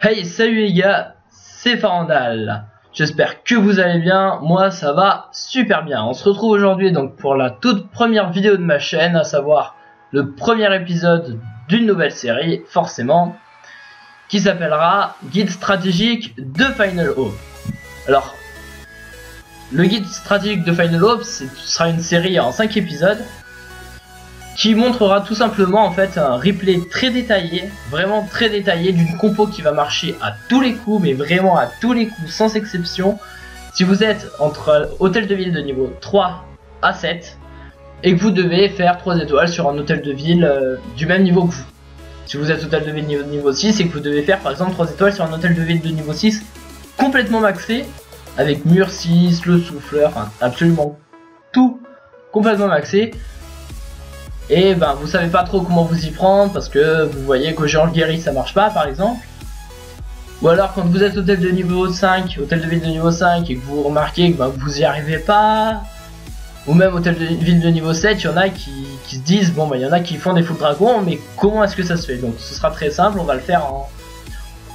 Hey, salut les gars, c'est Farandal. J'espère que vous allez bien, moi ça va super bien. On se retrouve aujourd'hui donc pour la toute première vidéo de ma chaîne, à savoir le premier épisode d'une nouvelle série, forcément, qui s'appellera Guide stratégique de Final Hope. Alors, le guide stratégique de Final Hope, ce sera une série en 5 épisodes, qui montrera tout simplement en fait un replay très détaillé, vraiment très détaillé d'une compo qui va marcher à tous les coups, mais vraiment à tous les coups sans exception. Si vous êtes entre hôtel de ville de niveau 3 à 7 et que vous devez faire 3 étoiles sur un hôtel de ville du même niveau que vous. Si vous êtes hôtel de ville niveau 6 et que vous devez faire par exemple 3 étoiles sur un hôtel de ville de niveau 6 complètement maxé, avec mur 6, le souffleur, enfin, absolument tout complètement maxé. Et ben vous savez pas trop comment vous y prendre parce que vous voyez qu'au géant guéri ça marche pas par exemple. Ou alors quand vous êtes hôtel de niveau 5, hôtel de ville de niveau 5 et que vous remarquez que ben, vous y arrivez pas. Ou même hôtel de ville de niveau 7, il y en a qui se disent bon ben il y en a qui font des full dragons, mais comment est-ce que ça se fait? Donc ce sera très simple, on va le faire en...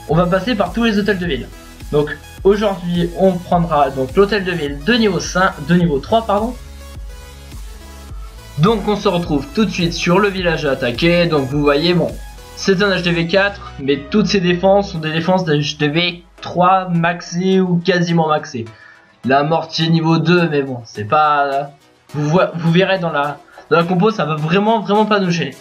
On va passer par tous les hôtels de ville. Donc aujourd'hui on prendra donc l'hôtel de ville de niveau 5, de niveau 3 pardon. Donc on se retrouve tout de suite sur le village à attaquer. Donc vous voyez, bon, c'est un HDV 4, mais toutes ces défenses sont des défenses d'HDV 3 maxé ou quasiment maxé. La mortier niveau 2, mais bon, c'est pas... Vous verrez dans la compo, ça va vraiment pas nous gêner.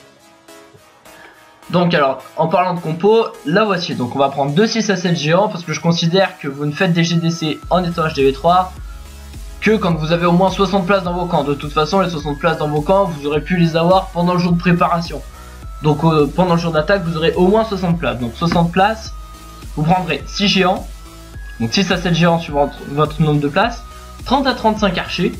Donc alors, en parlant de compo, la voici. Donc on va prendre 2 6 à 7 géants, parce que je considère que vous ne faites des GDC en étant HDV 3 que quand vous avez au moins 60 places dans vos camps. De toute façon, les 60 places dans vos camps, vous aurez pu les avoir pendant le jour de préparation. Donc pendant le jour d'attaque, vous aurez au moins 60 places. Donc 60 places, vous prendrez 6 géants. Donc 6 à 7 géants suivant votre nombre de places. 30 à 35 archers.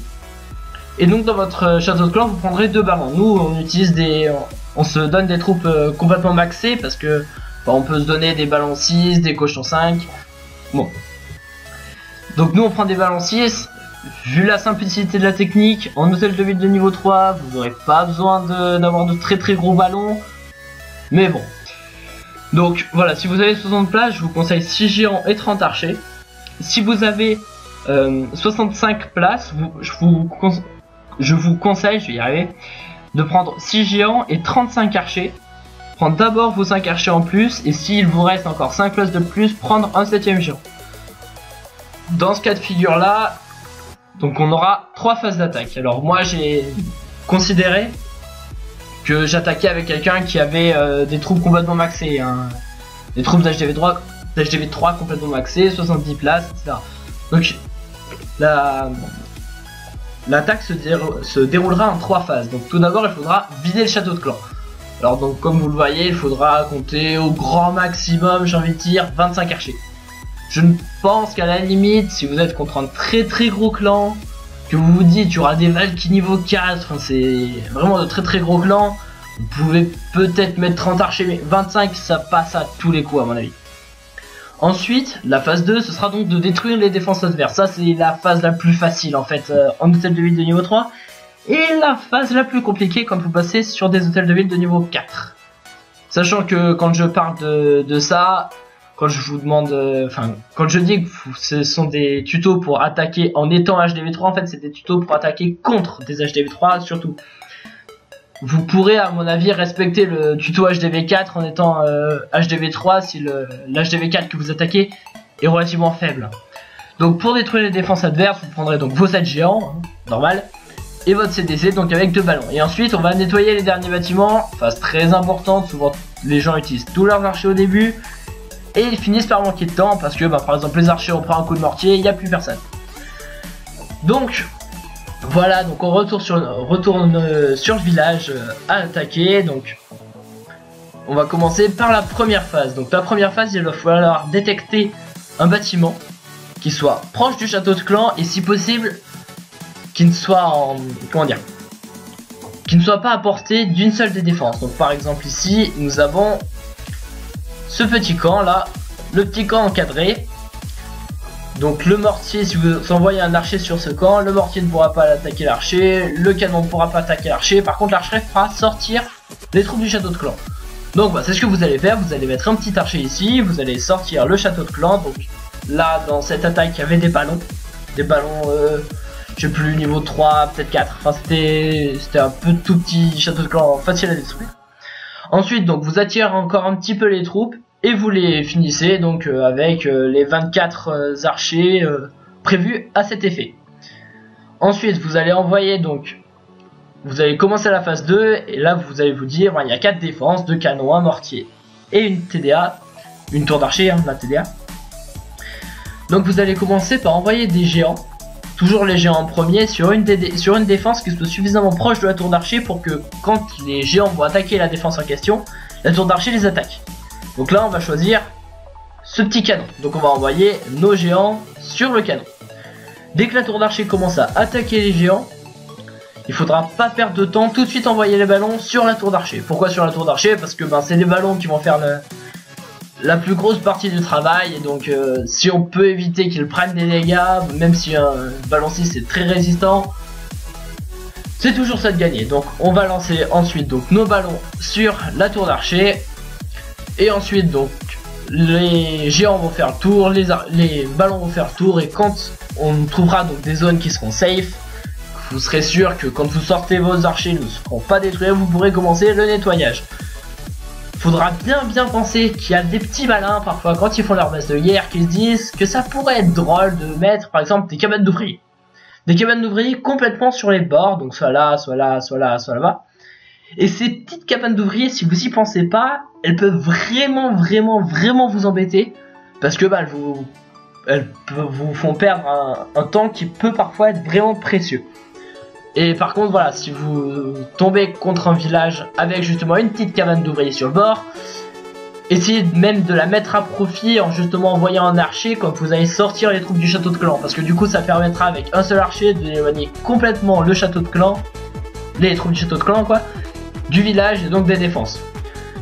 Et donc dans votre château de clan, vous prendrez 2 ballons. Nous, on utilise des... On se donne des troupes complètement maxées parce que on peut se donner des ballons 6, des cochons 5. Bon. Donc nous, on prend des ballons 6. Vu la simplicité de la technique, en hôtel de ville de niveau 3, vous n'aurez pas besoin d'avoir de très gros ballons. Mais bon. Donc voilà, si vous avez 60 places, je vous conseille 6 géants et 30 archers. Si vous avez 65 places, je vous conseille, je vais y arriver, de prendre 6 géants et 35 archers. Prendre d'abord vos 5 archers en plus, et s'il vous reste encore 5 places de plus, prendre un 7ème géant. Dans ce cas de figure là, donc on aura 3 phases d'attaque. Alors moi j'ai considéré que j'attaquais avec quelqu'un qui avait des troupes complètement maxées, hein. Des troupes d'HDV 3 complètement maxées, 70 places, etc. Donc l'attaque se déroulera en 3 phases. Donc tout d'abord il faudra vider le château de clan. Alors donc comme vous le voyez, il faudra compter au grand maximum, j'ai envie de dire, 25 archers. Je pense qu'à la limite, si vous êtes contre un très gros clan, que vous vous dites il y aura des Valkyries niveau 4, enfin, c'est vraiment de très gros clans, vous pouvez peut-être mettre 30 archers, mais 25 ça passe à tous les coups à mon avis. Ensuite, la phase 2, ce sera donc de détruire les défenses adverses. Ça c'est la phase la plus facile en fait en hôtel de ville de niveau 3. Et la phase la plus compliquée quand vous passez sur des hôtels de ville de niveau 4. Sachant que quand je parle de ça... Quand je vous demande, quand je dis que ce sont des tutos pour attaquer en étant HDV3, en fait c'est des tutos pour attaquer contre des HDV3 surtout. Vous pourrez à mon avis respecter le tuto HDV4 en étant HDV3 si l'HDV4 que vous attaquez est relativement faible. Donc pour détruire les défenses adverses, vous prendrez donc vos 7 géants, hein, normal, et votre CDC donc avec 2 ballons. Et ensuite on va nettoyer les derniers bâtiments, phase très importante, souvent les gens utilisent tous leurs archers au début. Et ils finissent par manquer de temps parce que par exemple les archers ont pris un coup de mortier, il n'y a plus personne. Donc voilà, donc on retourne sur le village à attaquer. Donc on va commencer par la première phase. Donc la première phase, il va falloir détecter un bâtiment qui soit proche du château de clan et si possible qui ne soit en... comment dire, qui ne soit pas à portée d'une seule des défenses. Donc par exemple ici nous avons ce petit camp là, le petit camp encadré. Donc le mortier, si vous envoyez un archer sur ce camp, le mortier ne pourra pas attaquer l'archer, le canon ne pourra pas attaquer l'archer. Par contre l'archer fera sortir les troupes du château de clan. Donc bah, c'est ce que vous allez faire, vous allez mettre un petit archer ici, vous allez sortir le château de clan. Donc là dans cette attaque il y avait des ballons, je sais plus, niveau 3, peut-être 4, enfin c'était un peu tout petit château de clan facile à détruire. Ensuite donc vous attirez encore un petit peu les troupes et vous les finissez donc avec les 24 archers prévus à cet effet. Ensuite vous allez envoyer donc, vous allez commencer la phase 2 et là vous allez vous dire il y a 4 défenses, 2 canons, un mortier et une TDA, une tour d'archer, hein, la TDA. Donc vous allez commencer par envoyer des géants, toujours les géants en premier, sur une défense qui soit suffisamment proche de la tour d'archer pour que quand les géants vont attaquer la défense en question, la tour d'archer les attaque. Donc là on va choisir ce petit canon, donc on va envoyer nos géants sur le canon. Dès que la tour d'archer commence à attaquer les géants, il faudra pas perdre de temps, tout de suite envoyer les ballons sur la tour d'archer. Pourquoi sur la tour d'archer? Parce que c'est les ballons qui vont faire la plus grosse partie du travail. Et donc si on peut éviter qu'ils prennent des dégâts, même si un ballon 6 est très résistant, c'est toujours ça de gagner. Donc on va lancer ensuite donc nos ballons sur la tour d'archer. Et ensuite donc les géants vont faire le tour, les ballons vont faire le tour. Et quand on trouvera donc des zones qui seront safe, vous serez sûr que quand vous sortez vos archers ne seront pas détruits, vous pourrez commencer le nettoyage. Faudra bien penser qu'il y a des petits malins parfois quand ils font leur base de guerre qui se disent que ça pourrait être drôle de mettre par exemple des cabanes d'ouvriers. Des cabanes d'ouvriers complètement sur les bords, donc soit là, soit là, soit là, soit là-bas. Et ces petites cabanes d'ouvriers, si vous y pensez pas, elles peuvent vraiment vous embêter. Parce que elles vous font perdre un temps qui peut parfois être vraiment précieux. Et par contre voilà, si vous tombez contre un village avec justement une petite cabane d'ouvriers sur le bord, essayez même de la mettre à profit en justement envoyant un archer quand vous allez sortir les troupes du château de clan. Parce que du coup ça permettra avec un seul archer d'éloigner complètement le château de clan, les troupes du château de clan quoi, du village et donc des défenses.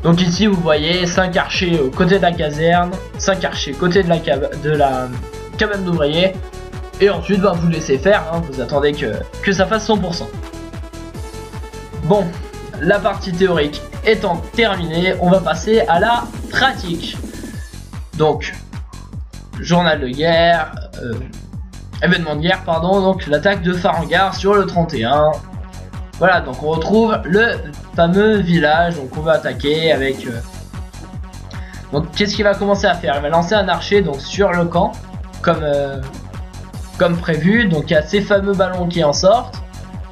Donc ici vous voyez 5 archers au côté de la caserne, 5 archers côté de la cabane d'ouvriers. Et ensuite vous laissez faire, hein, vous attendez que ça fasse 100%. Bon, la partie théorique étant terminée, on va passer à la pratique. Donc, journal de guerre, événement de guerre pardon, donc l'attaque de Farengar sur le 31. Voilà, donc on retrouve le fameux village, donc on va attaquer avec... Donc qu'est-ce qu'il va commencer à faire? Il va lancer un archer donc sur le camp, comme prévu. Donc il y a ces fameux ballons qui en sortent.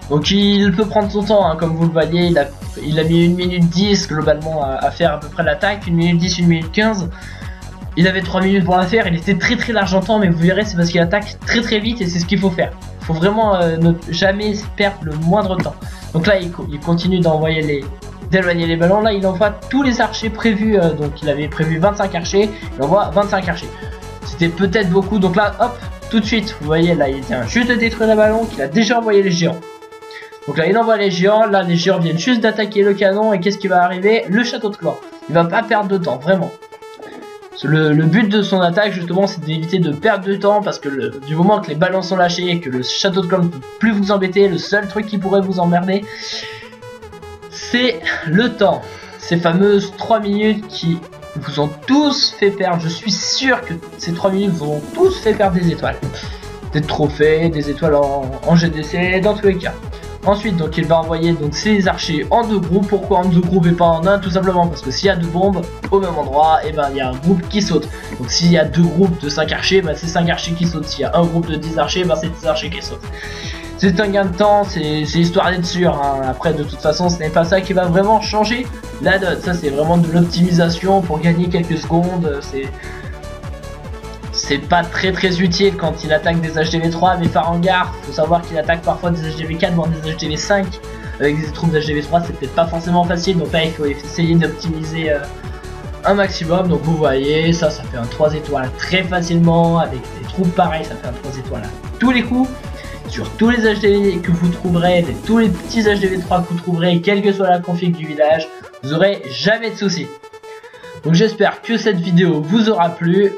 Donc il peut prendre son temps, hein, comme vous le voyez, il a mis 1 minute 10 globalement à faire à peu près l'attaque, 1 minute 10, 1 minute 15. Il avait 3 minutes pour la faire, il était très large en temps, mais vous verrez c'est parce qu'il attaque très vite et c'est ce qu'il faut faire. Il faut vraiment ne jamais perdre le moindre temps. Donc là il continue d'éloigner les ballons. Là il envoie tous les archers prévus, donc il avait prévu 25 archers, il envoie 25 archers. C'était peut-être beaucoup, donc là hop, tout de suite, vous voyez là il vient juste de détruire le ballon, qu'il a déjà envoyé les géants. Donc là il envoie les géants, là les géants viennent juste d'attaquer le canon et qu'est-ce qui va arriver? Le château de clan. Il va pas perdre de temps, vraiment. Le but de son attaque justement c'est d'éviter de perdre de temps parce que du moment que les ballons sont lâchés et que le château de clan ne peut plus vous embêter, le seul truc qui pourrait vous emmerder c'est le temps. Ces fameuses 3 minutes qui vous ont tous fait perdre, je suis sûr que ces 3 minutes vous ont tous fait perdre des étoiles. Des trophées, des étoiles en GDC, dans tous les cas. Ensuite, donc il va envoyer donc ses archers en 2 groupes. Pourquoi en 2 groupes et pas en un? Tout simplement parce que s'il y a 2 bombes au même endroit, et il y a un groupe qui saute. Donc s'il y a 2 groupes de 5 archers, c'est 5 archers qui sautent. S'il y a un groupe de 10 archers, c'est 10 archers qui sautent. C'est un gain de temps, c'est histoire d'être sûr, hein. Après de toute façon ce n'est pas ça qui va vraiment changer la donne. Ça c'est vraiment de l'optimisation pour gagner quelques secondes. C'est pas très utile quand il attaque des HDV 3, mais Farengar, faut savoir qu'il attaque parfois des HDV 4 voire des HDV 5 avec des troupes d'HDV 3, c'est peut-être pas forcément facile, donc là il faut essayer d'optimiser un maximum. Donc vous voyez, ça fait un 3 étoiles très facilement, avec des troupes pareilles, ça fait un 3 étoiles à tous les coups. Sur tous les HDV que vous trouverez, tous les petits HDV 3 que vous trouverez, quelle que soit la config du village, vous aurez jamais de soucis. Donc j'espère que cette vidéo vous aura plu.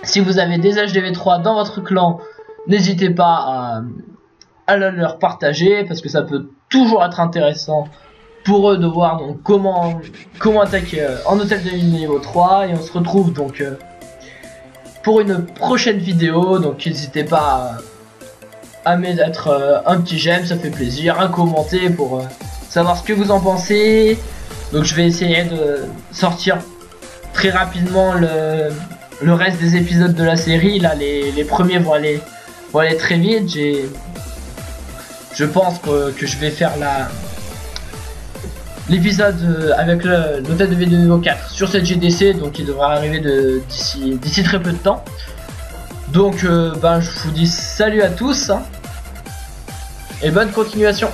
Si vous avez des HDV 3 dans votre clan, n'hésitez pas à leur partager parce que ça peut toujours être intéressant pour eux de voir donc comment attaquer en hôtel de ville niveau 3, et on se retrouve donc pour une prochaine vidéo. Donc n'hésitez pas à mettre un petit j'aime, ça fait plaisir, un commenter pour savoir ce que vous en pensez. Donc je vais essayer de sortir très rapidement le reste des épisodes de la série. Là les premiers vont aller très vite. Je pense que je vais faire l'épisode avec l'hôtel de ville de niveau 4 sur cette GDC, donc il devra arriver d'ici très peu de temps. Donc je vous dis salut à tous, hein, et bonne continuation.